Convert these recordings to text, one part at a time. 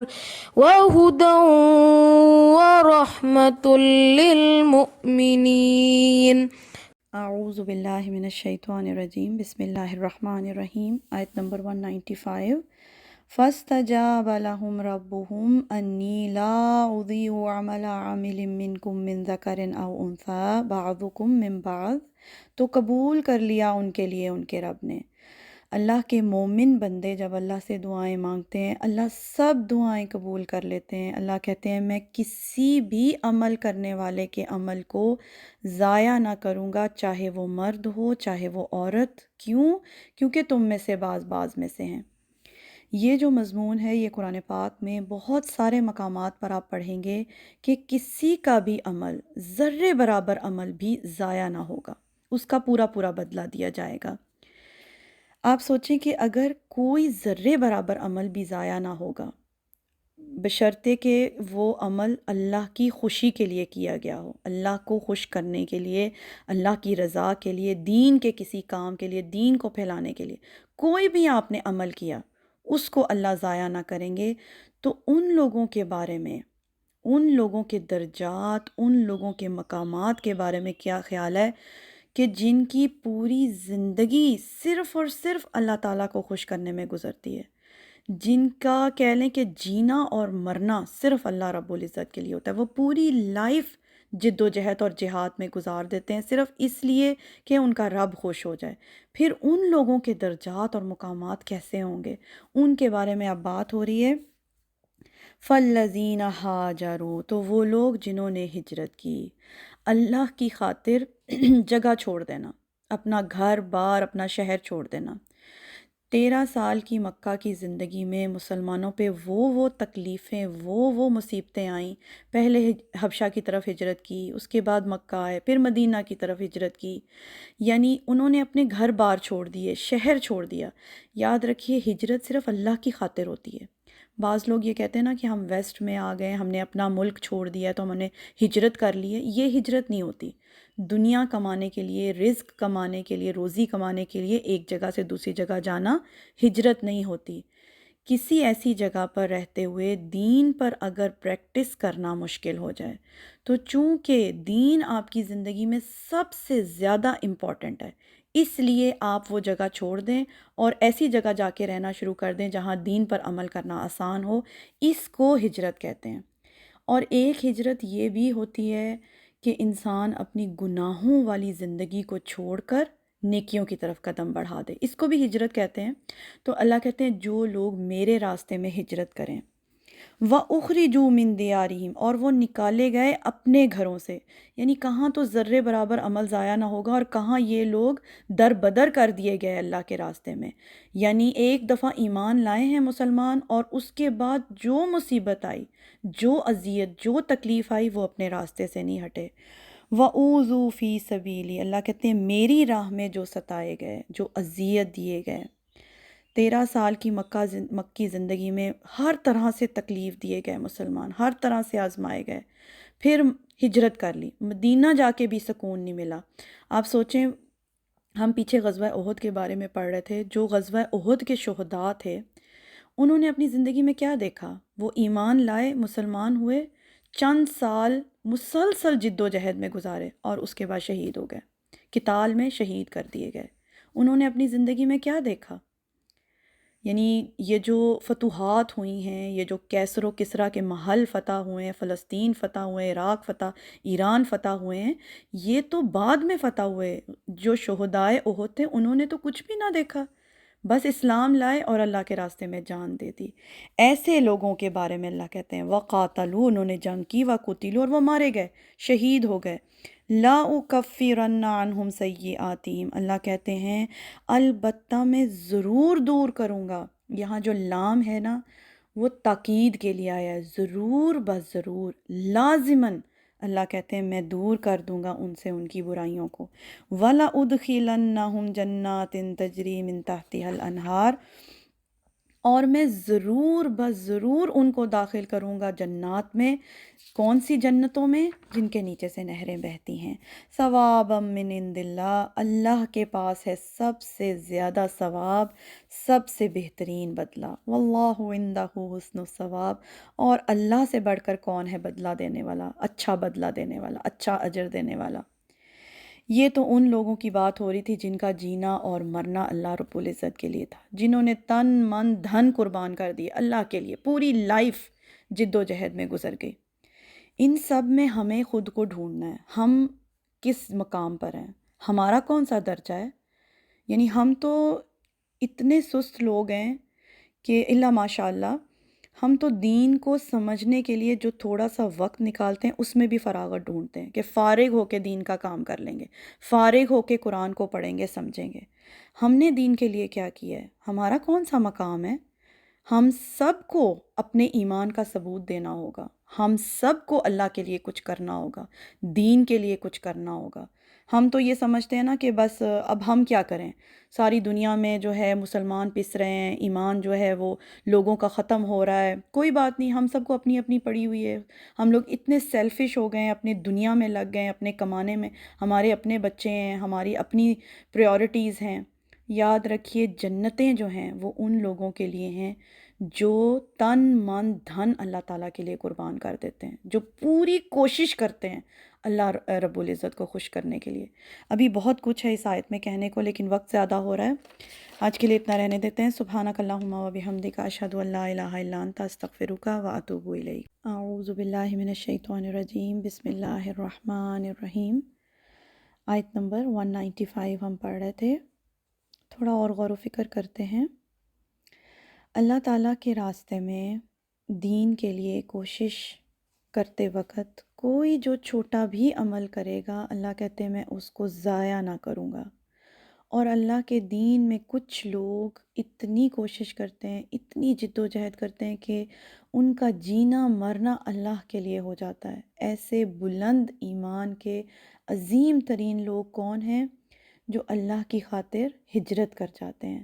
وهدى ورحمة للمؤمنين. اعوذ باللہ من الشیطان الرجیم، بسم اللہ الرحمن الرحیم۔ آیت نمبر 195۔ فاستجاب لهم ربهم انی لا اضیع عمل عامل منکم من ذکر او انثی بعضکم من بعض، تو قبول کر لیا ان کے لیے ان کے رب نے۔ اللہ کے مومن بندے جب اللہ سے دعائیں مانگتے ہیں، اللہ سب دعائیں قبول کر لیتے ہیں۔ اللہ کہتے ہیں میں کسی بھی عمل کرنے والے کے عمل کو ضائع نہ کروں گا، چاہے وہ مرد ہو چاہے وہ عورت۔ کیوں؟ کیونکہ تم میں سے بعض میں سے ہیں۔ یہ جو مضمون ہے یہ قرآن پاک میں بہت سارے مقامات پر آپ پڑھیں گے کہ کسی کا بھی عمل، ذرے برابر عمل بھی ضائع نہ ہوگا، اس کا پورا پورا بدلہ دیا جائے گا۔ آپ سوچیں کہ اگر کوئی ذرے برابر عمل بھی ضائع نہ ہوگا، بشرطے کہ وہ عمل اللہ کی خوشی کے لیے کیا گیا ہو، اللہ کو خوش کرنے کے لیے، اللہ کی رضا کے لیے، دین کے کسی کام کے لیے، دین کو پھیلانے کے لیے، کوئی بھی آپ نے عمل کیا اس کو اللہ ضائع نہ کریں گے۔ تو ان لوگوں کے بارے میں، ان لوگوں کے درجات، ان لوگوں کے مقامات کے بارے میں کیا خیال ہے کہ جن کی پوری زندگی صرف اور صرف اللہ تعالیٰ کو خوش کرنے میں گزرتی ہے، جن کا کہہ لیں کہ جینا اور مرنا صرف اللہ رب العزت کے لیے ہوتا ہے، وہ پوری لائف جد و جہد اور جہاد میں گزار دیتے ہیں صرف اس لیے کہ ان کا رب خوش ہو جائے۔ پھر ان لوگوں کے درجات اور مقامات کیسے ہوں گے، ان کے بارے میں اب بات ہو رہی ہے۔ فَالَّذِينَ هَاجَرُوا، تو وہ لوگ جنہوں نے ہجرت کی، اللہ کی خاطر جگہ چھوڑ دینا، اپنا گھر بار، اپنا شہر چھوڑ دینا۔ 13 سال کی مکہ کی زندگی میں مسلمانوں پہ وہ تکلیفیں، وہ مصیبتیں آئیں۔ پہلے حبشہ کی طرف ہجرت کی، اس کے بعد مکہ آئے، پھر مدینہ کی طرف ہجرت کی، یعنی انہوں نے اپنے گھر بار چھوڑ دیے، شہر چھوڑ دیا۔ یاد رکھیے ہجرت صرف اللہ کی خاطر ہوتی ہے۔ بعض لوگ یہ کہتے ہیں نا کہ ہم ویسٹ میں آ گئے، ہم نے اپنا ملک چھوڑ دیا تو ہم نے ہجرت کر لی ہے۔ یہ ہجرت نہیں ہوتی۔ دنیا کمانے کے لیے، رزق کمانے کے لیے، روزی کمانے کے لیے ایک جگہ سے دوسری جگہ جانا ہجرت نہیں ہوتی۔ کسی ایسی جگہ پر رہتے ہوئے دین پر اگر پریکٹس کرنا مشکل ہو جائے تو چونکہ دین آپ کی زندگی میں سب سے زیادہ امپورٹنٹ ہے، اس لیے آپ وہ جگہ چھوڑ دیں اور ایسی جگہ جا کے رہنا شروع کر دیں جہاں دین پر عمل کرنا آسان ہو۔ اس کو ہجرت کہتے ہیں۔ اور ایک ہجرت یہ بھی ہوتی ہے کہ انسان اپنی گناہوں والی زندگی کو چھوڑ کر نیکیوں کی طرف قدم بڑھا دے، اس کو بھی ہجرت کہتے ہیں۔ تو اللہ کہتے ہیں جو لوگ میرے راستے میں ہجرت کریں، وَأُخْرِجُوا مِن دِيَارِهِمْ، اور وہ نکالے گئے اپنے گھروں سے، یعنی کہاں تو ذرے برابر عمل ضائع نہ ہوگا اور کہاں یہ لوگ در بدر کر دیے گئے اللہ کے راستے میں۔ یعنی ایک دفعہ ایمان لائے ہیں مسلمان اور اس کے بعد جو مصیبت آئی، جو اذیت، جو تکلیف آئی، وہ اپنے راستے سے نہیں ہٹے۔ وَأُوذُوا فِي سَبِيلِي، اللہ کہتے ہیں میری راہ میں جو ستائے گئے، جو اذیت دیے گئے۔ 13 سال کی مکی زندگی میں ہر طرح سے تکلیف دیے گئے مسلمان، ہر طرح سے آزمائے گئے، پھر ہجرت کر لی، مدینہ جا کے بھی سکون نہیں ملا۔ آپ سوچیں، ہم پیچھے غزوہ احد کے بارے میں پڑھ رہے تھے، جو غزوہ احد کے شہداء تھے انہوں نے اپنی زندگی میں کیا دیکھا؟ وہ ایمان لائے، مسلمان ہوئے، چند سال مسلسل جد و جہد میں گزارے اور اس کے بعد شہید ہو گئے، قتال میں شہید کر دیے گئے۔ انہوں نے اپنی زندگی میں کیا دیکھا؟ یعنی یہ جو فتوحات ہوئی ہیں، یہ جو کیسر و کسریٰ کے محل فتح ہوئے ہیں، فلسطین فتح ہوئے، عراق فتح، ایران فتح ہوئے ہیں، یہ تو بعد میں فتح ہوئے۔ جو شہدائے احد تھے انہوں نے تو کچھ بھی نہ دیکھا، بس اسلام لائے اور اللہ کے راستے میں جان دے دی۔ ایسے لوگوں کے بارے میں اللہ کہتے ہیں وَقَاتَلُوا، انہوں نے جنگ کی، وَقُتِلُوا، اور وہ مارے گئے، شہید ہو گئے۔ لا اکفرن عنہم سیئاتہم، اللہ کہتے ہیں البتہ میں ضرور دور کروں گا۔ یہاں جو لام ہے نا وہ تاکید کے لیے آیا ہے، ضرور بس ضرور، لازماً اللہ کہتے ہیں میں دور کر دوں گا ان سے ان کی برائیوں کو۔ وَلَأُدْخِلَنَّهُمْ جَنَّاتٍ تَجْرِي مِن تَحْتِهَا الْأَنْهَارُ، اور میں ضرور بس ضرور ان کو داخل کروں گا جنات میں۔ کون سی جنتوں میں؟ جن کے نیچے سے نہریں بہتی ہیں۔ ثوابا من عند اللہ، اللہ کے پاس ہے سب سے زیادہ ثواب، سب سے بہترین بدلہ۔ واللہ عندہ حسن الثواب، اور اللہ سے بڑھ کر کون ہے بدلہ دینے والا، اچھا بدلہ دینے والا، اچھا اجر دینے والا۔ یہ تو ان لوگوں کی بات ہو رہی تھی جن کا جینا اور مرنا اللہ رب العزت کے لیے تھا، جنہوں نے تن من دھن قربان کر دیے اللہ کے لیے، پوری لائف جد و جہد میں گزر گئی۔ ان سب میں ہمیں خود کو ڈھونڈنا ہے، ہم کس مقام پر ہیں، ہمارا کون سا درجہ ہے۔ یعنی ہم تو اتنے سست لوگ ہیں کہ الا ماشاء اللہ، ہم تو دین کو سمجھنے کے لیے جو تھوڑا سا وقت نکالتے ہیں اس میں بھی فراغت ڈھونڈتے ہیں کہ فارغ ہو کے دین کا کام کر لیں گے، فارغ ہو کے قرآن کو پڑھیں گے، سمجھیں گے۔ ہم نے دین کے لیے کیا کیا ہے، ہمارا کون سا مقام ہے؟ ہم سب کو اپنے ایمان کا ثبوت دینا ہوگا، ہم سب کو اللہ کے لیے کچھ کرنا ہوگا، دین کے لیے کچھ کرنا ہوگا۔ ہم تو یہ سمجھتے ہیں نا کہ بس اب ہم کیا کریں، ساری دنیا میں جو ہے مسلمان پس رہے ہیں، ایمان جو ہے وہ لوگوں کا ختم ہو رہا ہے، کوئی بات نہیں، ہم سب کو اپنی اپنی پڑی ہوئی ہے۔ ہم لوگ اتنے سیلفش ہو گئے ہیں، اپنی دنیا میں لگ گئے ہیں، اپنے کمانے میں، ہمارے اپنے بچے ہیں، ہماری اپنی پریورٹیز ہیں۔ یاد رکھیے جنتیں جو ہیں وہ ان لوگوں کے لیے ہیں جو تن من دھن اللہ تعالیٰ کے لیے قربان کر دیتے ہیں، جو پوری کوشش کرتے ہیں اللہ رب العزت کو خوش کرنے کے لیے۔ ابھی بہت کچھ ہے اس آیت میں کہنے کو، لیکن وقت زیادہ ہو رہا ہے، آج کے لیے اتنا رہنے دیتے ہیں۔ سبحانک اللہم و بحمدک، اشہد ان لا الہ الا انت، استغفرک و اتوب الیک۔ اعوذ باللہ من الشیطان الرجیم، بسم اللہ الرحمن الرحیم۔ آیت نمبر 195 ہم پڑھ رہے تھے، تھوڑا اور غور و فکر کرتے ہیں۔ اللہ تعالیٰ کے راستے میں دین کے لیے کوشش کرتے وقت کوئی جو چھوٹا بھی عمل کرے گا، اللہ کہتے ہیں میں اس کو ضائع نہ کروں گا۔ اور اللہ کے دین میں کچھ لوگ اتنی کوشش کرتے ہیں، اتنی جد و جہد کرتے ہیں کہ ان کا جینا مرنا اللہ کے لیے ہو جاتا ہے۔ ایسے بلند ایمان کے عظیم ترین لوگ کون ہیں؟ جو اللہ کی خاطر ہجرت کر جاتے ہیں،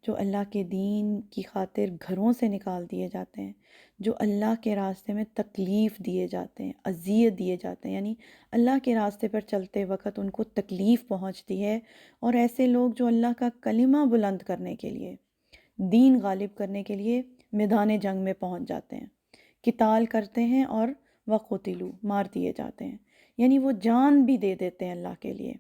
جو اللہ کے دین کی خاطر گھروں سے نکال دیے جاتے ہیں، جو اللہ کے راستے میں تکلیف دیے جاتے ہیں، اذیت دیے جاتے ہیں، یعنی اللہ کے راستے پر چلتے وقت ان کو تکلیف پہنچتی ہے۔ اور ایسے لوگ جو اللہ کا کلمہ بلند کرنے کے لیے، دین غالب کرنے کے لیے میدان جنگ میں پہنچ جاتے ہیں، قتال کرتے ہیں اور وقتلوا، مار دیے جاتے ہیں، یعنی وہ جان بھی دے دیتے ہیں اللہ کے لیے۔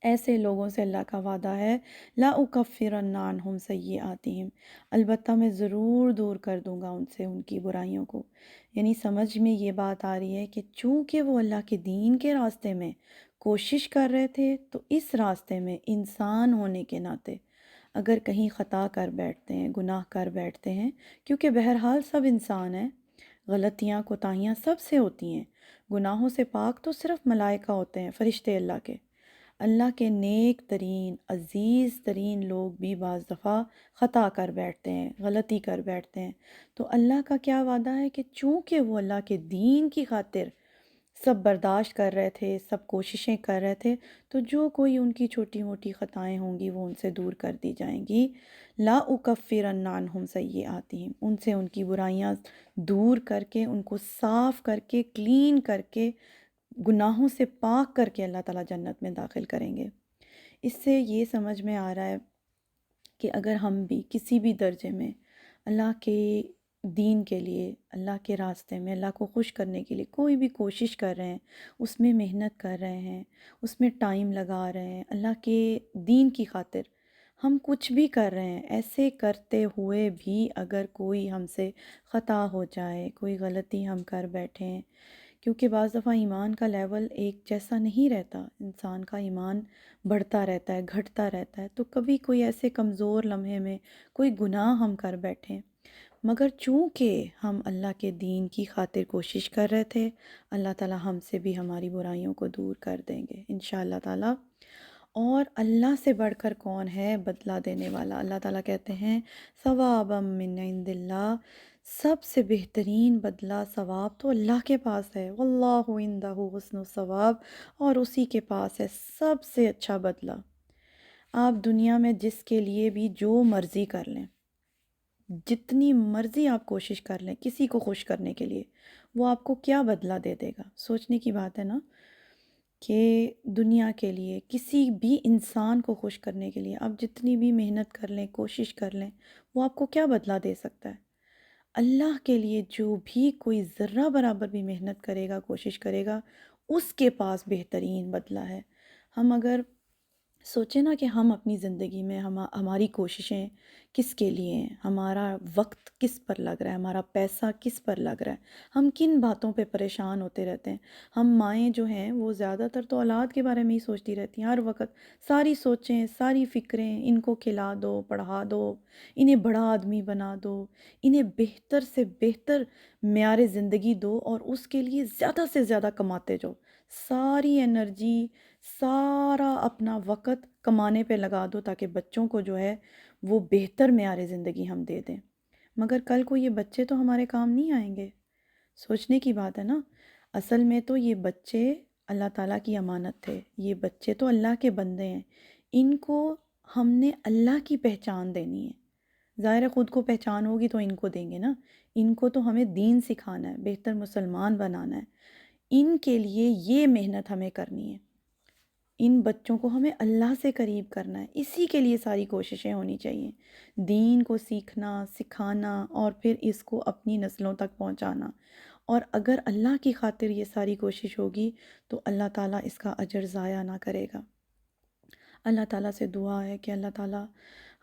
ایسے لوگوں سے اللہ کا وعدہ ہے لا اکفرن عنہم سیئاتہم، البتہ میں ضرور دور کر دوں گا ان سے ان کی برائیوں کو۔ یعنی سمجھ میں یہ بات آ رہی ہے کہ چونکہ وہ اللہ کے دین کے راستے میں کوشش کر رہے تھے، تو اس راستے میں انسان ہونے کے ناطے اگر کہیں خطا کر بیٹھتے ہیں، گناہ کر بیٹھتے ہیں، کیونکہ بہرحال سب انسان ہیں، غلطیاں کوتاہیاں سب سے ہوتی ہیں، گناہوں سے پاک تو صرف ملائکہ ہوتے ہیں، فرشتے اللہ کے۔ اللہ کے نیک ترین عزیز ترین لوگ بھی بعض دفعہ خطا کر بیٹھتے ہیں، غلطی کر بیٹھتے ہیں۔ تو اللہ کا کیا وعدہ ہے کہ چونکہ وہ اللہ کے دین کی خاطر سب برداشت کر رہے تھے، سب کوششیں کر رہے تھے، تو جو کوئی ان کی چھوٹی موٹی خطائیں ہوں گی وہ ان سے دور کر دی جائیں گی۔ لا اکفرن عنہم سیئاتہم، ان سے ان کی برائیاں دور کر کے، ان کو صاف کر کے، کلین کر کے، گناہوں سے پاک کر کے اللہ تعالیٰ جنت میں داخل کریں گے۔ اس سے یہ سمجھ میں آ رہا ہے کہ اگر ہم بھی کسی بھی درجے میں اللہ کے دین کے لیے، اللہ کے راستے میں اللہ کو خوش کرنے کے لیے کوئی بھی کوشش کر رہے ہیں، اس میں محنت کر رہے ہیں، اس میں ٹائم لگا رہے ہیں، اللہ کے دین کی خاطر ہم کچھ بھی کر رہے ہیں، ایسے کرتے ہوئے بھی اگر کوئی ہم سے خطا ہو جائے، کوئی غلطی ہم کر بیٹھیں، کیونکہ بعض دفعہ ایمان کا لیول ایک جیسا نہیں رہتا، انسان کا ایمان بڑھتا رہتا ہے، گھٹتا رہتا ہے، تو کبھی کوئی ایسے کمزور لمحے میں کوئی گناہ ہم کر بیٹھیں، مگر چونکہ ہم اللہ کے دین کی خاطر کوشش کر رہے تھے، اللہ تعالیٰ ہم سے بھی ہماری برائیوں کو دور کر دیں گے انشاءاللہ تعالیٰ۔ اور اللہ سے بڑھ کر کون ہے بدلہ دینے والا؟ اللہ تعالیٰ کہتے ہیں ثوابا من عند اللہ، سب سے بہترین بدلہ ثواب تو اللہ کے پاس ہے، واللہ عندہ حسن الثواب، اور اسی کے پاس ہے سب سے اچھا بدلہ۔ آپ دنیا میں جس کے لیے بھی جو مرضی کر لیں، جتنی مرضی آپ کوشش کر لیں کسی کو خوش کرنے کے لیے، وہ آپ کو کیا بدلہ دے دے گا؟ سوچنے کی بات ہے نا، کہ دنیا کے لیے کسی بھی انسان کو خوش کرنے کے لیے آپ جتنی بھی محنت کر لیں، کوشش کر لیں، وہ آپ کو کیا بدلہ دے سکتا ہے؟ اللہ کے لیے جو بھی کوئی ذرہ برابر بھی محنت کرے گا، کوشش کرے گا، اس کے پاس بہترین بدلہ ہے۔ ہم اگر سوچیں نا کہ ہم اپنی زندگی میں ہماری کوششیں کس کے لیے ہیں، ہمارا وقت کس پر لگ رہا ہے، ہمارا پیسہ کس پر لگ رہا ہے، ہم کن باتوں پہ پریشان ہوتے رہتے ہیں۔ ہم مائیں جو ہیں وہ زیادہ تر تو اولاد کے بارے میں ہی سوچتی رہتی ہیں ہر وقت، ساری سوچیں، ساری فکریں، ان کو کھلا دو، پڑھا دو، انہیں بڑا آدمی بنا دو، انہیں بہتر سے بہتر معیار زندگی دو، اور اس کے لیے زیادہ سے زیادہ کماتے جاؤ، ساری انرجی، سارا اپنا وقت کمانے پہ لگا دو تاکہ بچوں کو جو ہے وہ بہتر معیار زندگی ہم دے دیں۔ مگر کل کو یہ بچے تو ہمارے کام نہیں آئیں گے۔ سوچنے کی بات ہے نا، اصل میں تو یہ بچے اللہ تعالیٰ کی امانت تھے، یہ بچے تو اللہ کے بندے ہیں، ان کو ہم نے اللہ کی پہچان دینی ہے۔ ظاہر ہے خود کو پہچان ہوگی تو ان کو دیں گے نا، ان کو تو ہمیں دین سکھانا ہے، بہتر مسلمان بنانا ہے، ان کے لیے یہ محنت ہمیں کرنی ہے، ان بچوں کو ہمیں اللہ سے قریب کرنا ہے، اسی کے لیے ساری کوششیں ہونی چاہیے، دین کو سیکھنا، سکھانا، اور پھر اس کو اپنی نسلوں تک پہنچانا۔ اور اگر اللہ کی خاطر یہ ساری کوشش ہوگی تو اللہ تعالیٰ اس کا اجر ضائع نہ کرے گا۔ اللہ تعالیٰ سے دعا ہے کہ اللہ تعالیٰ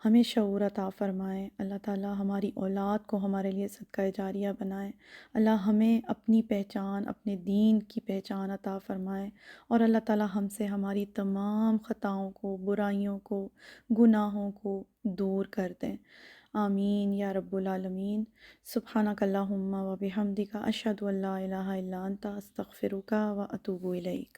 ہمیں شعور عطا فرمائے، اللہ تعالیٰ ہماری اولاد کو ہمارے لیے صدقہ جاریہ بنائے، اللہ ہمیں اپنی پہچان، اپنے دین کی پہچان عطا فرمائے، اور اللہ تعالیٰ ہم سے ہماری تمام خطاؤں کو، برائیوں کو، گناہوں کو دور کر دیں۔ آمین یا رب العالمین۔ سبحانک اللہم و بحمدک، اشہد ان لا الہ الا انت، استغفرک و اتوب الیک۔